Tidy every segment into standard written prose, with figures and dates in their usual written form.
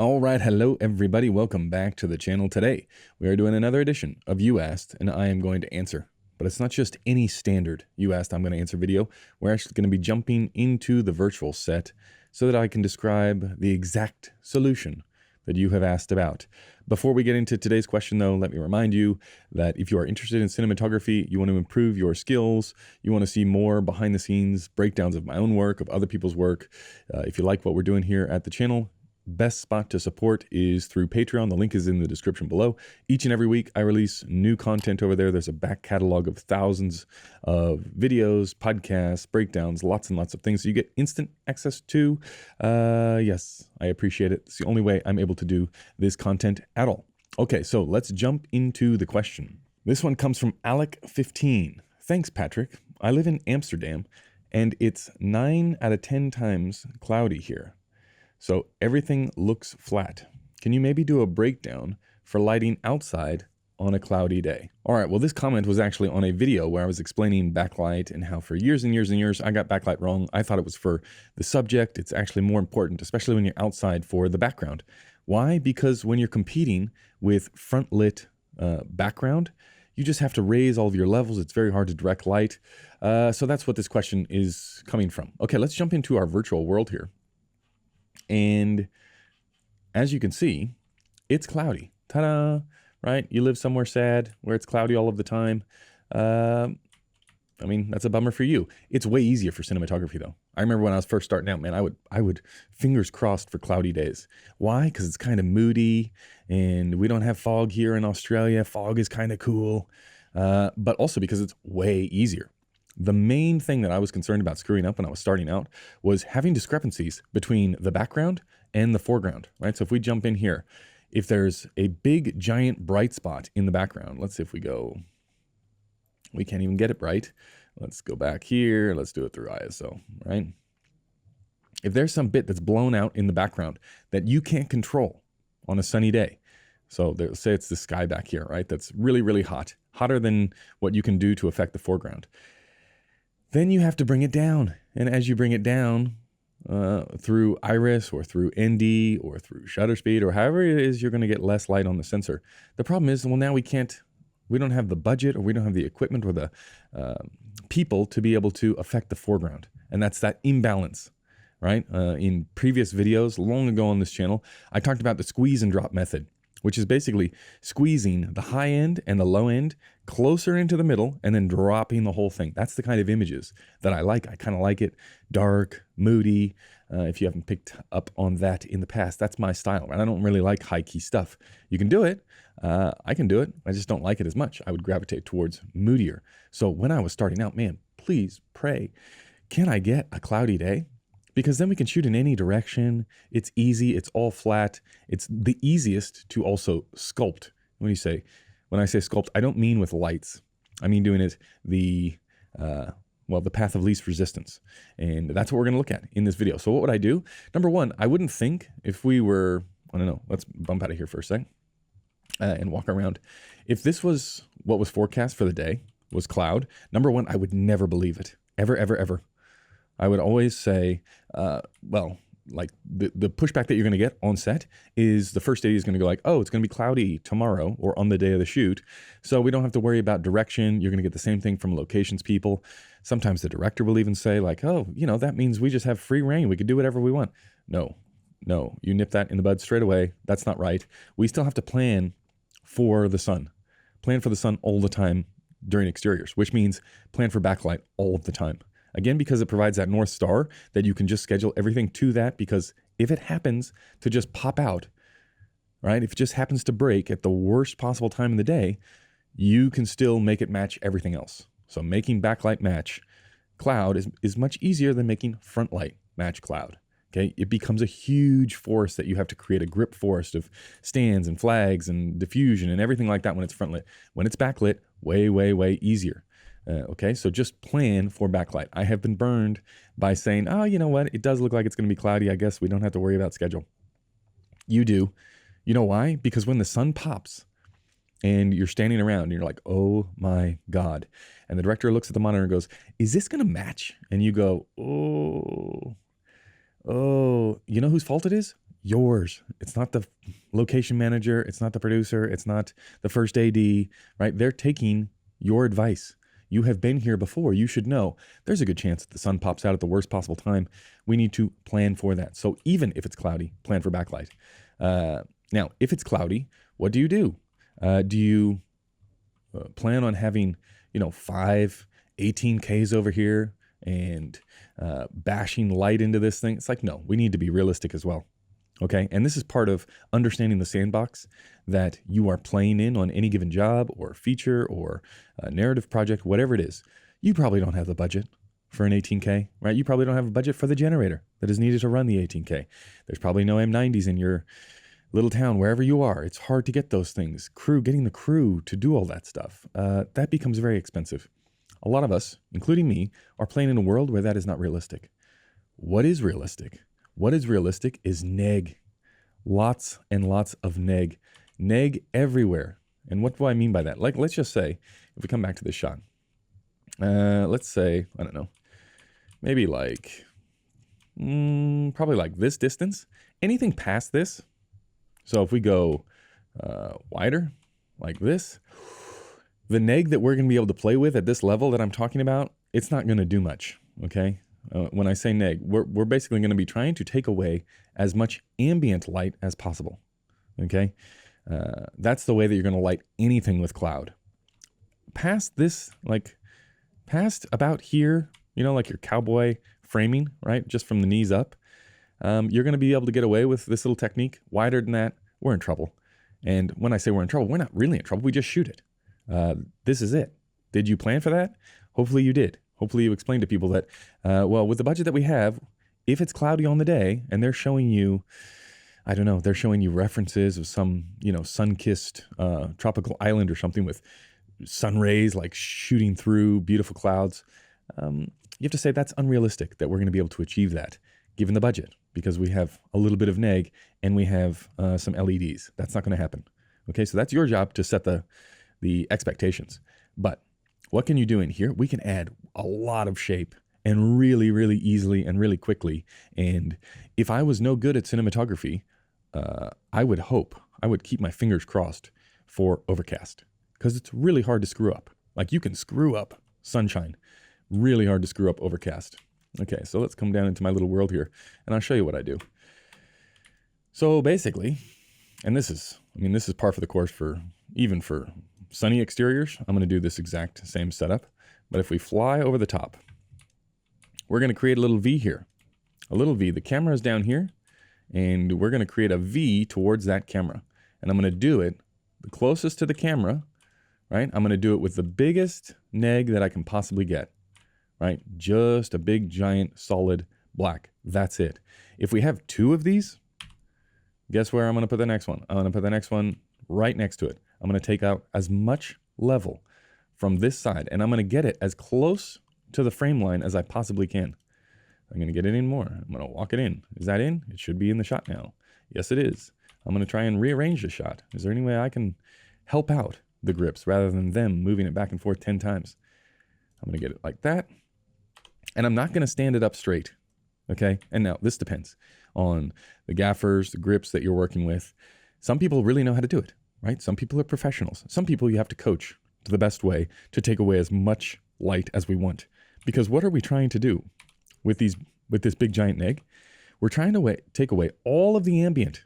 All right, hello everybody. Welcome back to the channel. Today, we are doing another edition of You Asked, and I am going to answer. But it's not just any standard You Asked, I'm going to answer video. We're actually going to be jumping into the virtual set so that I can describe the exact solution that you have asked about. Before we get into today's question, though, let me remind you that if you are interested in cinematography, you want to improve your skills, you want to see more behind-the-scenes breakdowns of my own work, of other people's work, if you like what we're doing here at the channel, best spot to support is through Patreon. The link is in the description below. Each and every week, I release new content over there. There's a back catalog of thousands of videos, podcasts, breakdowns, lots and lots of things. So you get instant access to. Yes, I appreciate it. It's the only way I'm able to do this content at all. Okay, so let's jump into the question. This one comes from Alec15. Thanks, Patrick. I live in Amsterdam, and it's 9 out of 10 times cloudy here. So everything looks flat. Can you maybe do a breakdown for lighting outside on a cloudy day? All right, well, this comment was actually on a video where I was explaining backlight and how for years and years and years, I got backlight wrong. I thought it was for the subject. It's actually more important, especially when you're outside, for the background. Why? Because when you're competing with front lit background, you just have to raise all of your levels. It's very hard to direct light. So that's what this question is coming from. Okay, let's jump into our virtual world here. And as you can see, it's cloudy. Ta-da, right? You live somewhere sad where it's cloudy all of the time. I mean, that's a bummer for you. It's way easier for cinematography, though. I remember when I was first starting out, man, I would fingers crossed for cloudy days. Why? Because it's kind of moody, and we don't have fog here in Australia. Fog is kind of cool, but also because it's way easier. The main thing that I was concerned about screwing up when I was starting out was having discrepancies between the background and the foreground, right? So if we jump in here, if there's a big, giant, bright spot in the background, let's see if we go, we can't even get it bright. Let's go back here. Let's do it through ISO, right? If there's some bit that's blown out in the background that you can't control on a sunny day, so there, say it's the sky back here, right? That's really, really hot, hotter than what you can do to affect the foreground. Then you have to bring it down. And as you bring it down through iris or through ND or through shutter speed or however it is, you're going to get less light on the sensor. The problem is, well, now we don't have the budget, or we don't have the equipment or the people to be able to affect the foreground. And that's that imbalance, right? In previous videos, long ago on this channel, I talked about the squeeze and drop method, which is basically squeezing the high end and the low end closer into the middle and then dropping the whole thing. That's the kind of images that I like. I kind of like it dark, moody. If you haven't picked up on that in the past, that's my style. And I don't really like high key stuff. You can do it. I can do it. I just don't like it as much. I would gravitate towards moodier. So when I was starting out, man, please pray, can I get a cloudy day? Because then we can shoot in any direction. It's easy. It's all flat. It's the easiest to also sculpt. When I say sculpt, I don't mean with lights. I mean doing it the path of least resistance. And that's what we're going to look at in this video. So what would I do? Number one, I wouldn't think if we were, I don't know, let's bump out of here for a sec and walk around. If this was what was forecast for the day, was cloud, number one, I would never believe it. Ever, ever, ever. I would always say, like the pushback that you're going to get on set is the first day is going to go like, oh, it's going to be cloudy tomorrow or on the day of the shoot. So we don't have to worry about direction. You're going to get the same thing from locations people. Sometimes the director will even say like, oh, you know, that means we just have free reign. We can do whatever we want. No, you nip that in the bud straight away. That's not right. We still have to plan for the sun. Plan for the sun all the time during exteriors, which means plan for backlight all of the time. Again, because it provides that North Star that you can just schedule everything to that, because if it happens to just pop out, right? If it just happens to break at the worst possible time in the day, you can still make it match everything else. So making backlight match cloud is much easier than making front light match cloud. Okay, it becomes a huge forest that you have to create a grip forest of stands and flags and diffusion and everything like that when it's front lit. When it's backlit, way, way, way easier. Okay, so just plan for backlight. I have been burned by saying, oh, you know what? It does look like it's going to be cloudy. I guess we don't have to worry about schedule. You do. You know why? Because when the sun pops and you're standing around and you're like, oh my God. And the director looks at the monitor and goes, is this going to match? And you go, oh, you know whose fault it is? yours. It's not the location manager. It's not the producer. It's not the first AD, right? They're taking your advice. You have been here before. You should know there's a good chance that the sun pops out at the worst possible time. We need to plan for that. So even if it's cloudy, plan for backlight. Now, if it's cloudy, what do? Do you plan on having, 5 18Ks over here and bashing light into this thing? It's like, no, we need to be realistic as well. Okay. And this is part of understanding the sandbox that you are playing in on any given job or feature or narrative project, whatever it is. You probably don't have the budget for an 18K, right? You probably don't have a budget for the generator that is needed to run the 18K. There's probably no M90s in your little town, wherever you are. It's hard to get those things. Getting the crew to do all that stuff, that becomes very expensive. A lot of us, including me, are playing in a world where that is not realistic. What is realistic? What is realistic is neg. Lots and lots of neg. Neg everywhere. And what do I mean by that? Like, let's just say, if we come back to this shot, let's say, I don't know, maybe like, probably like this distance. Anything past this, so if we go wider, like this, the neg that we're going to be able to play with at this level that I'm talking about, it's not going to do much, okay? When I say neg, we're basically going to be trying to take away as much ambient light as possible, okay? That's the way that you're going to light anything with cloud. Past this, like past about here, like your cowboy framing, right? Just from the knees up, you're going to be able to get away with this little technique. Wider than that, we're in trouble. And when I say we're in trouble, we're not really in trouble. We just shoot it. This is it. Did you plan for that? Hopefully you did. Hopefully you explained to people that, well, with the budget that we have, if it's cloudy on the day and they're showing you, I don't know, they're showing you references of some, sun-kissed tropical island or something with sun rays like shooting through beautiful clouds, you have to say that's unrealistic that we're going to be able to achieve that given the budget, because we have a little bit of neg and we have some LEDs. That's not going to happen. Okay, so that's your job to set the expectations. But what can you do in here? We can add a lot of shape and really, really easily and really quickly. And if I was no good at cinematography, I would keep my fingers crossed for Overcast, because it's really hard to screw up. Like, you can screw up sunshine, really hard to screw up Overcast. Okay, so let's come down into my little world here and I'll show you what I do. So basically, and this is par for the course even for sunny exteriors. I'm going to do this exact same setup, but if we fly over the top, we're going to create a little V here, a little V. The camera is down here, and we're going to create a V towards that camera. And I'm going to do it the closest to the camera, right? I'm going to do it with the biggest neg that I can possibly get, right? Just a big, giant, solid black. That's it. If we have 2 of these, guess where I'm going to put the next one? I'm going to put the next one right next to it. I'm going to take out as much level from this side, and I'm going to get it as close to the frame line as I possibly can. I'm going to get it in more. I'm going to walk it in. Is that in? It should be in the shot now. Yes, it is. I'm going to try and rearrange the shot. Is there any way I can help out the grips rather than them moving it back and forth 10 times? I'm going to get it like that. And I'm not going to stand it up straight. Okay. And now this depends on the gaffers, the grips that you're working with. Some people really know how to do it, right? Some people are professionals. Some people you have to coach to the best way to take away as much light as we want. Because what are we trying to do with this big giant neg? We're trying to take away all of the ambient.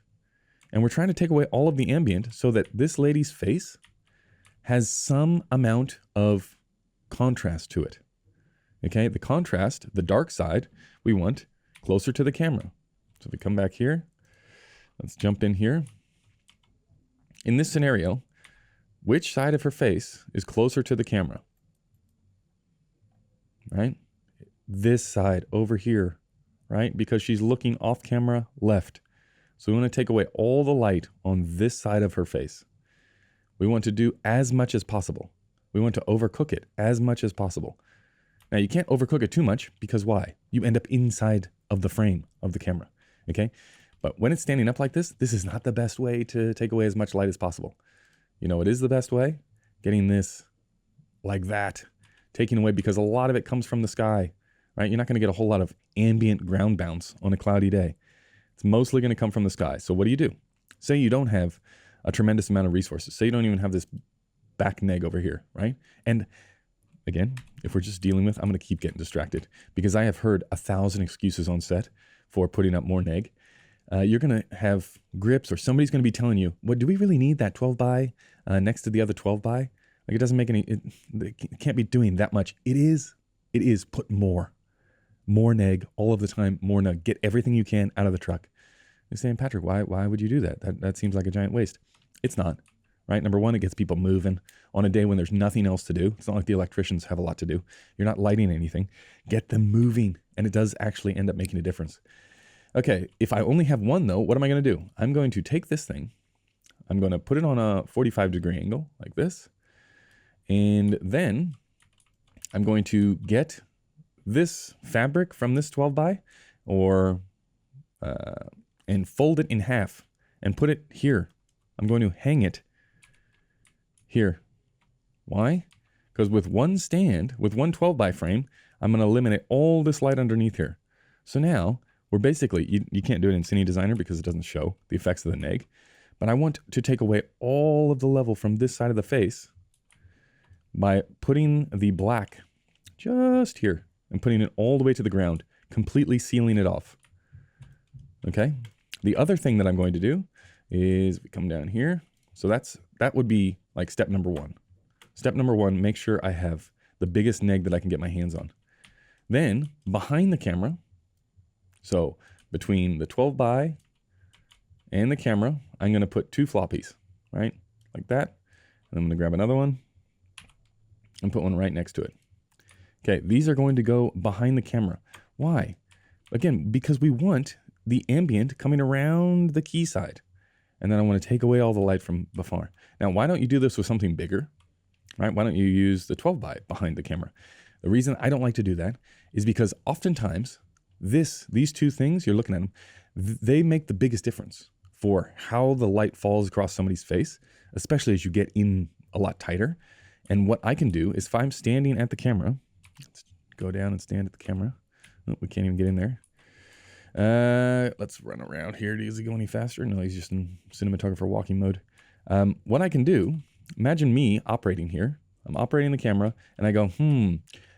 And we're trying to take away all of the ambient so that this lady's face has some amount of contrast to it. Okay, the contrast, the dark side, we want closer to the camera. So we come back here. Let's jump in here. In this scenario, which side of her face is closer to the camera? Right? This side over here, right? Because she's looking off camera left. So we want to take away all the light on this side of her face. We want to do as much as possible. We want to overcook it as much as possible. Now, you can't overcook it too much, because why? You end up inside of the frame of the camera, okay? But when it's standing up like this is not the best way to take away as much light as possible. You know what is the best way? Getting this like that, taking away, because a lot of it comes from the sky, right? You're not going to get a whole lot of ambient ground bounce on a cloudy day. It's mostly going to come from the sky. So what do? Say you don't have a tremendous amount of resources. Say you don't even have this back neg over here, right? And again, if we're just dealing with, I'm going to keep getting distracted because I have heard 1,000 excuses on set for putting up more neg. You're going to have grips, or somebody's going to be telling you, what, do we really need that 12 by next to the other 12 by? Like, it doesn't make any, it can't be doing that much. It is put more neg all of the time, more neg. Get everything you can out of the truck. You're saying, Patrick, why would you do that? That seems like a giant waste. It's not, right? Number one, it gets people moving on a day when there's nothing else to do. It's not like the electricians have a lot to do. You're not lighting anything. Get them moving, and it does actually end up making a difference. Okay, if I only have one though, what am I going to do? I'm going to take this thing, I'm going to put it on a 45-degree angle like this, and then I'm going to get this fabric from this 12 by, or and fold it in half and put it here. I'm going to hang it here. Why? Because with one stand, with one 12 by frame, I'm going to eliminate all this light underneath here. So now we're basically, you can't do it in Cine Designer because it doesn't show the effects of the neg, but I want to take away all of the level from this side of the face by putting the black just here and putting it all the way to the ground, completely sealing it off. Okay. The other thing that I'm going to do is we come down here. So that would be like step number one. Step number one, make sure I have the biggest neg that I can get my hands on. Then behind the camera, so between the 12 by and the camera, I'm going to put 2 floppies, right? Like that. And I'm going to grab another one and put one right next to it. Okay, these are going to go behind the camera. Why? Again, because we want the ambient coming around the key side. And then I want to take away all the light from before. Now, why don't you do this with something bigger, right? Why don't you use the 12 by behind the camera? The reason I don't like to do that is because oftentimes these two things, you're looking at them, they make the biggest difference for how the light falls across somebody's face, especially as you get in a lot tighter. And what I can do is if I'm standing at the camera, let's go down and stand at the camera. Oh, we can't even get in there. Let's run around here. Does he go any faster? No, he's just in cinematographer walking mode. What I can do, imagine me operating here. I'm operating the camera and I go,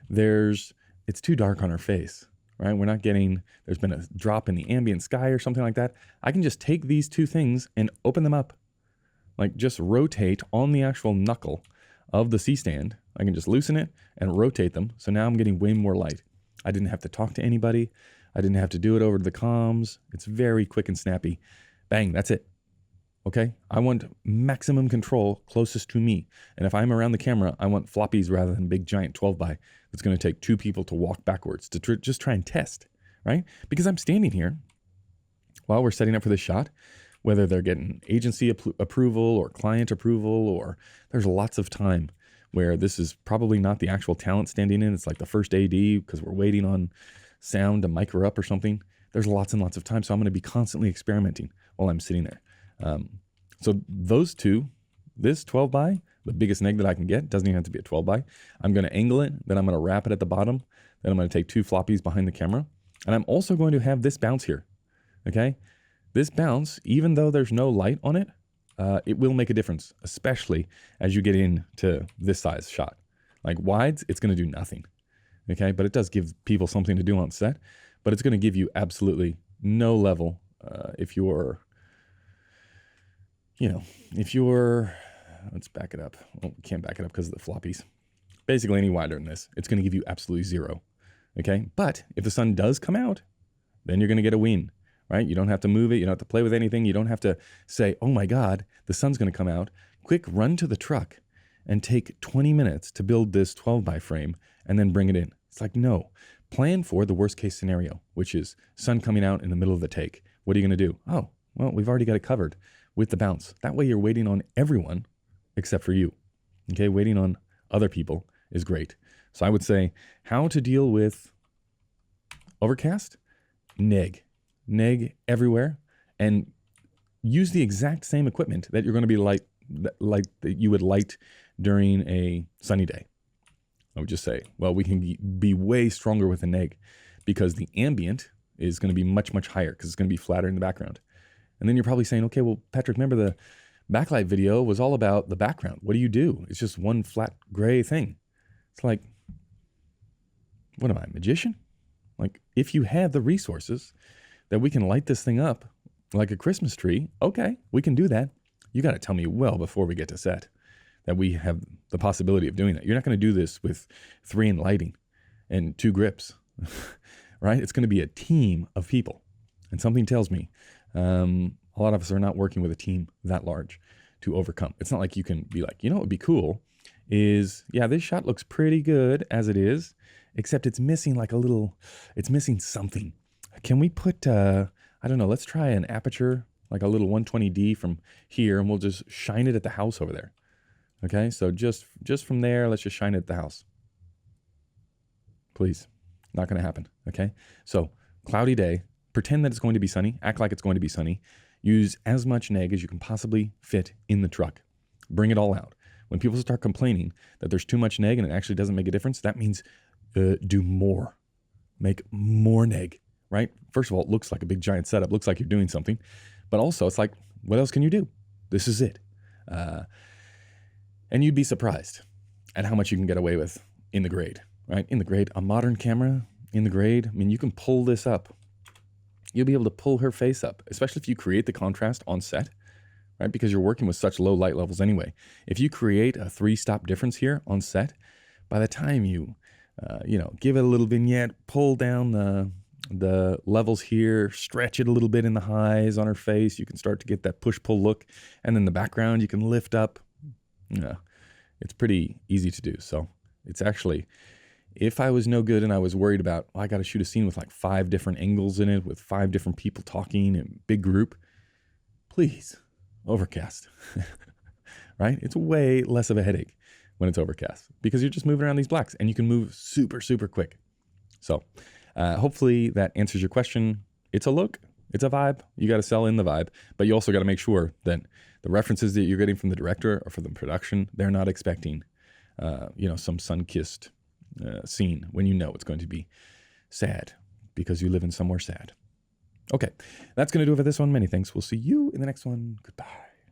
it's too dark on our face, right? We're not getting, there's been a drop in the ambient sky or something like that. I can just take these two things and open them up. Like just rotate on the actual knuckle of the C-stand. I can just loosen it and rotate them. So now I'm getting way more light. I didn't have to talk to anybody. I didn't have to do it over the comms. It's very quick and snappy. Bang, that's it. Okay? I want maximum control closest to me. And if I'm around the camera, I want floppies rather than big giant 12 by. It's going to take 2 people to walk backwards to just try and test, right? Because I'm standing here while we're setting up for this shot, whether they're getting agency approval or client approval, or there's lots of time where this is probably not the actual talent standing in. It's like the first AD because we're waiting on sound to mic her up or something. There's lots and lots of time. So I'm going to be constantly experimenting while I'm sitting there. So those two, this 12 by, the biggest neg that I can get, doesn't even have to be a 12 by. I'm going to angle it. Then I'm going to wrap it at the bottom. Then I'm going to take 2 floppies behind the camera. And I'm also going to have this bounce here. Okay. This bounce, even though there's no light on it, it will make a difference, especially as you get into this size shot. Like wides, it's going to do nothing. Okay, but it does give people something to do on set, but it's going to give you absolutely no level if you're, let's back it up. Well, we can't back it up because of the floppies. Basically, any wider than this, it's going to give you absolutely 0. Okay, but if the sun does come out, then you're going to get a win, right? You don't have to move it. You don't have to play with anything. You don't have to say, oh my God, the sun's going to come out. Quick, run to the truck and take 20 minutes to build this 12 by frame and then bring it in. It's like, no, plan for the worst case scenario, which is sun coming out in the middle of the take. What are you going to do? Oh, well, we've already got it covered with the bounce. That way you're waiting on everyone except for you. Okay, waiting on other people is great. So I would say how to deal with overcast, neg everywhere, and use the exact same equipment that you're going to be like that you would light during a sunny day. I would just say, well, we can be way stronger with a neg because the ambient is going to be much, much higher because it's going to be flatter in the background. And then you're probably saying, okay, well, Patrick, remember the backlight video was all about the background. What do? It's just one flat gray thing. It's like, what am I, a magician? Like, if you have the resources that we can light this thing up like a Christmas tree, okay, we can do that. You got to tell me well before we get to set that we have the possibility of doing that. You're not going to do this with 3-in lighting and 2 grips, right? It's going to be a team of people. And something tells me a lot of us are not working with a team that large to overcome. It's not like you can be like, you know what would be cool is, yeah, this shot looks pretty good as it is, except it's missing like a little, it's missing something. Can we put, I don't know, let's try an aperture, like a little 120D from here, and we'll just shine it at the house over there. Okay, so just from there, let's just shine it at the house. Please, not going to happen, okay? So, cloudy day, pretend that it's going to be sunny, act like it's going to be sunny, use as much neg as you can possibly fit in the truck. Bring it all out. When people start complaining that there's too much neg and it actually doesn't make a difference, that means do more. Make more neg, right? First of all, it looks like a big giant setup, looks like you're doing something, but also it's like, what else can you do? This is it. And you'd be surprised at how much you can get away with in the grade, right? In the grade, a modern camera in the grade, I mean, you can pull this up. You'll be able to pull her face up, especially if you create the contrast on set, right? Because you're working with such low light levels anyway. If you create a 3-stop difference here on set, by the time you, give it a little vignette, pull down the levels here, stretch it a little bit in the highs on her face, you can start to get that push-pull look. And then the background, you can lift up. It's pretty easy to do. So it's actually, if I was no good and I was worried about, I got to shoot a scene with like 5 different angles in it, with 5 different people talking in big group, please, Overcast, right? It's way less of a headache when it's Overcast because you're just moving around these blacks and you can move super, super quick. So hopefully that answers your question. It's a look, it's a vibe. You got to sell in the vibe, but you also got to make sure that the references that you're getting from the director or from the production, they're not expecting, some sun-kissed scene when you know it's going to be sad because you live in somewhere sad. Okay, that's going to do it for this one. Many thanks. We'll see you in the next one. Goodbye.